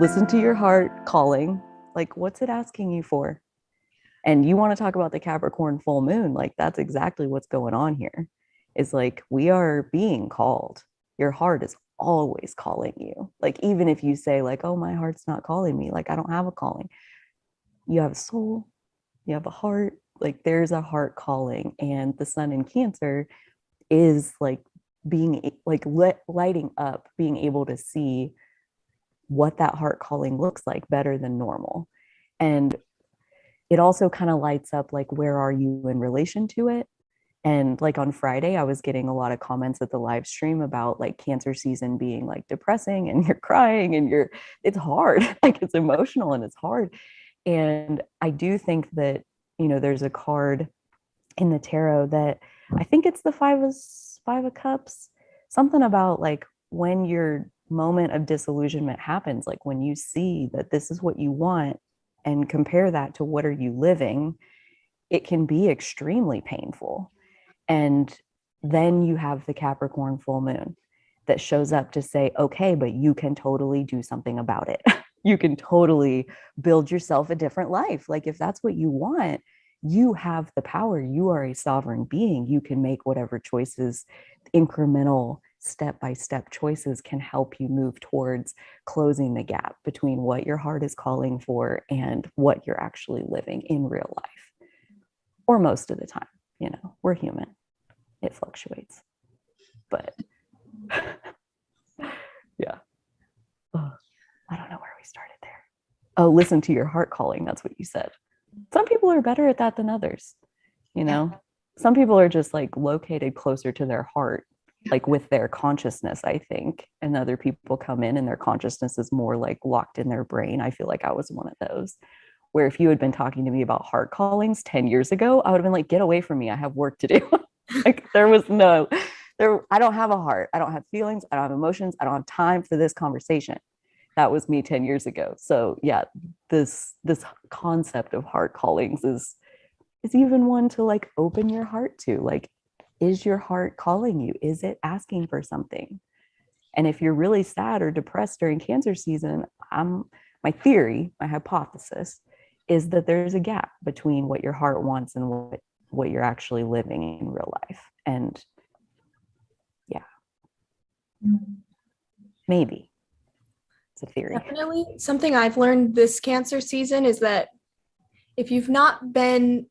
Listen to your heart calling. Like, what's it asking you for? And you want to talk about the Capricorn full moon? Like, that's exactly what's going on here. Is like, we are being called. Your heart is always calling you. Like, even if you say, like, oh, my heart's not calling me, like, I don't have a calling. You have a soul, you have a heart. Like, there's a heart calling. And the sun in Cancer is like being like lighting up, being able to see what that heart calling looks like better than normal. And it also kind of lights up like, where are you in relation to it? And like on Friday, I was getting a lot of comments at the live stream about like Cancer season being like depressing and you're crying and it's hard, like it's emotional and it's hard. And I do think that, there's a card in the tarot that I think it's the five of cups, something about like when your moment of disillusionment happens, like when you see that this is what you want and compare that to what are you living, it can be extremely painful. And then you have the Capricorn full moon that shows up to say, okay, but you can totally do something about it. You can totally build yourself a different life. Like, if that's what you want, you have the power. You are a sovereign being. You can make whatever choices, incremental, step by step choices can help you move towards closing the gap between what your heart is calling for and what you're actually living in real life. Or most of the time, we're human, it fluctuates. But yeah. Oh, I don't know where we started there. Oh, listen to your heart calling. That's what you said. Some people are better at that than others. You know, some people are just like located closer to their heart, like with their consciousness, I think. And other people come in and their consciousness is more like locked in their brain. I feel like I was one of those. Where if you had been talking to me about heart callings 10 years ago, I would have been like, get away from me. I have work to do. Like I don't have a heart. I don't have feelings. I don't have emotions. I don't have time for this conversation. That was me 10 years ago. So yeah, this concept of heart callings is even one to like open your heart to. Like, is your heart calling you? Is it asking for something? And if you're really sad or depressed during Cancer season, my theory, my hypothesis is that there's a gap between what your heart wants and what you're actually living in real life. And yeah, maybe it's a theory. Definitely. Something I've learned this Cancer season is that if you've not been,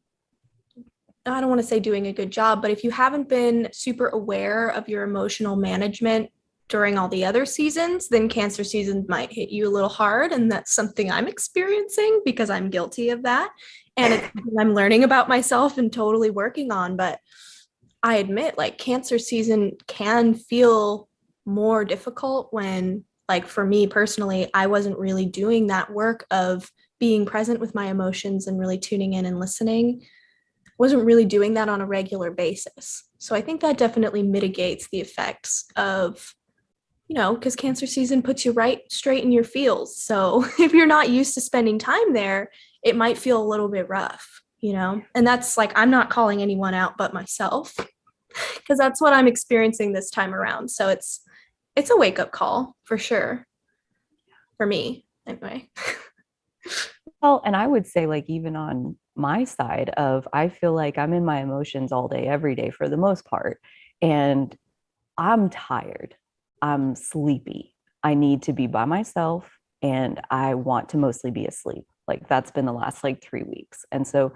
I don't want to say doing a good job, but if you haven't been super aware of your emotional management during all the other seasons, then Cancer season might hit you a little hard. And that's something I'm experiencing because I'm guilty of that. And it's something I'm learning about myself and totally working on. But I admit, like, Cancer season can feel more difficult when, like, for me personally, I wasn't really doing that work of being present with my emotions and really tuning in and listening. Wasn't really doing that on a regular basis. So I think that definitely mitigates the effects of, because Cancer season puts you right straight in your feels. So if you're not used to spending time there, it might feel a little bit rough. And that's like, I'm not calling anyone out but myself because that's what I'm experiencing this time around. So it's a wake up call for sure for me anyway. Well, and I would say, like, even on my side of, I feel like I'm in my emotions all day, every day for the most part. And I'm tired. I'm sleepy. I need to be by myself and I want to mostly be asleep. Like, that's been the last like 3 weeks. And so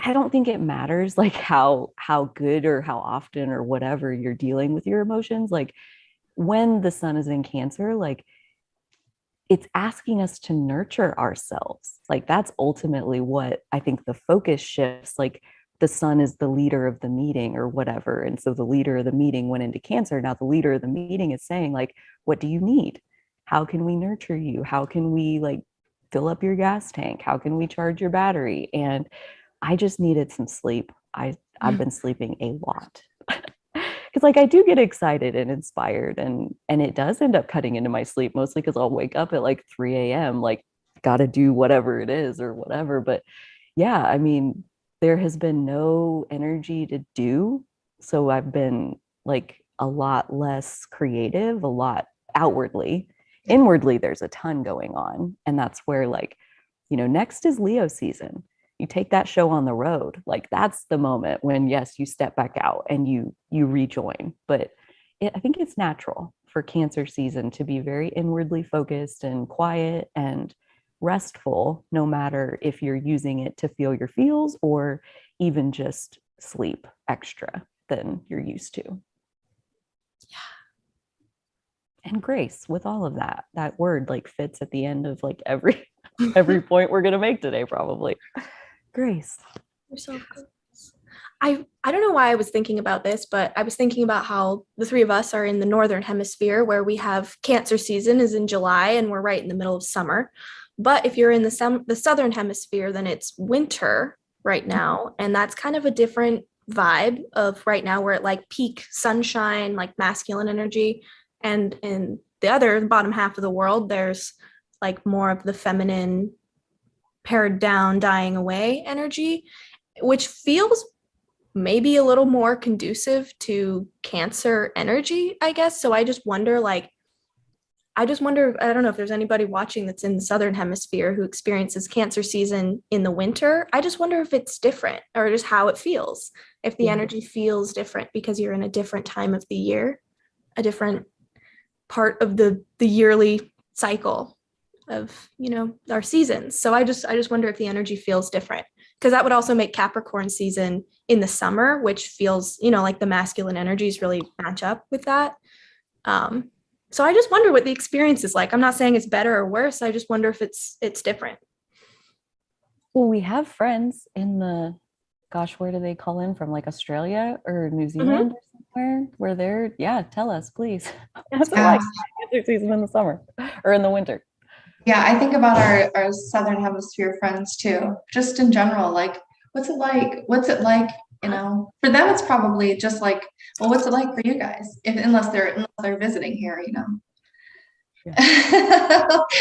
I don't think it matters like how good or how often or whatever you're dealing with your emotions. Like, when the sun is in Cancer, like, it's asking us to nurture ourselves. Like, that's ultimately what I think the focus shifts. Like, the sun is the leader of the meeting or whatever. And so the leader of the meeting went into Cancer. Now the leader of the meeting is saying, like, what do you need? How can we nurture you? How can we like fill up your gas tank? How can we charge your battery? And I just needed some sleep. I've been sleeping a lot. Because like I do get excited and inspired, and it does end up cutting into my sleep, mostly because I'll wake up at like 3 a.m. like, gotta do whatever it is or whatever. But yeah, I mean, there has been no energy to do, so I've been like a lot less creative, a lot outwardly, Inwardly, there's a ton going on. And that's where, like, next is Leo season. You take that show on the road. Like, that's the moment when, yes, you step back out and you rejoin. But I think it's natural for Cancer season to be very inwardly focused and quiet and restful, no matter if you're using it to feel your feels or even just sleep extra than you're used to. And grace with all of that. That word like fits at the end of like every point we're gonna make today, probably. Grace. You're so good. I don't know why I was thinking about this, but I was thinking about how the three of us are in the northern hemisphere where we have Cancer season is in July and we're right in the middle of summer. But if you're in the southern hemisphere, then it's winter right now. And that's kind of a different vibe of right now. We're at like peak sunshine, like masculine energy. And in the bottom half of the world, there's like more of the feminine, pared down, dying away energy, which feels maybe a little more conducive to Cancer energy, I guess. So I just wonder, I don't know if there's anybody watching that's in the Southern Hemisphere who experiences Cancer season in the winter. I just wonder if it's different or just how it feels, if the energy feels different because you're in a different time of the year, a different part of the yearly cycle of, our seasons. So I just wonder if the energy feels different, because that would also make Capricorn season in the summer, which feels, like the masculine energies really match up with that. So I just wonder what the experience is like. I'm not saying it's better or worse. I just wonder if it's different. Well, we have friends in where do they call in from? Like Australia or New Zealand or somewhere where they're, tell us, please. What's it like Cancer season in the summer or in the winter? Yeah, I think about our Southern Hemisphere friends too, just in general, like, what's it like? What's it like? For them, it's probably just like, well, what's it like for you guys? Unless they're visiting here, Yeah.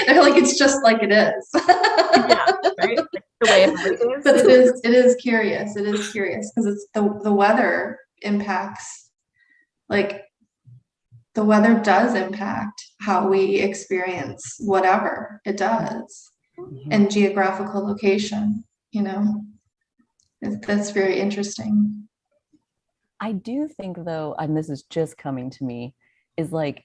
They're like, it's just like it is. Yeah, right? Like the way it But it is curious. It is curious because it's the weather impacts, like, the weather does impact how we experience whatever it does, and geographical location, that's very interesting. I do think though, and this is just coming to me, is like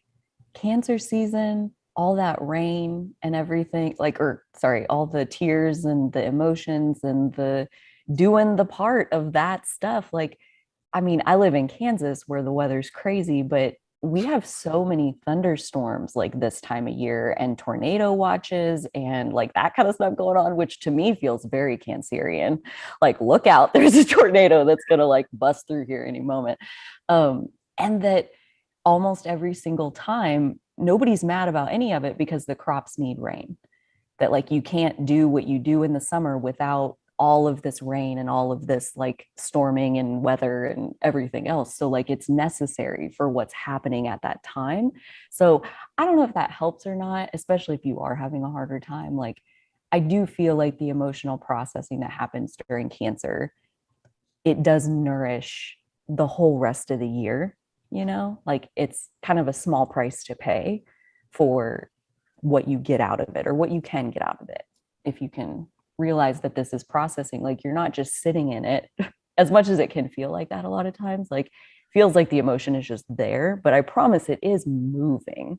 Cancer season, all that rain and everything, all the tears and the emotions and the doing the part of that stuff. Like, I mean, I live in Kansas where the weather's crazy, but we have so many thunderstorms like this time of year and tornado watches and like that kind of stuff going on, which to me feels very Cancerian. Like, look out, there's a tornado that's going to like bust through here any moment. And that almost every single time, nobody's mad about any of it because the crops need rain. That like you can't do what you do in the summer without all of this rain and all of this like storming and weather and everything else. So like it's necessary for what's happening at that time. So I don't know if that helps or not, especially if you are having a harder time. Like, I do feel like the emotional processing that happens during Cancer, it does nourish the whole rest of the year, like it's kind of a small price to pay for what you get out of it or what you can get out of it. If you can realize that this is processing, like you're not just sitting in it, as much as it can feel like that a lot of times, like feels like the emotion is just there, but I promise it is moving.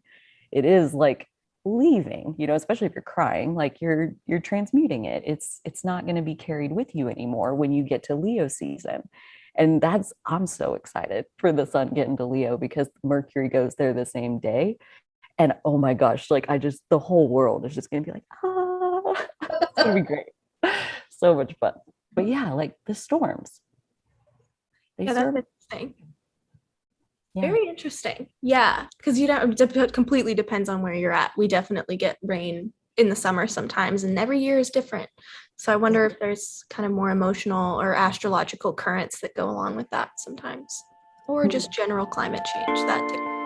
It is like leaving, especially if you're crying, like you're transmuting it. It's not going to be carried with you anymore when you get to Leo season. And I'm so excited for the sun getting to Leo because Mercury goes there the same day. And oh my gosh, like the whole world is just going to be like, it's going to be great. So much fun. But yeah, like the storms. That's interesting. Yeah. Very interesting. Yeah, because it completely depends on where you're at. We definitely get rain in the summer sometimes, and every year is different. So I wonder if there's kind of more emotional or astrological currents that go along with that sometimes, or just general climate change, that too.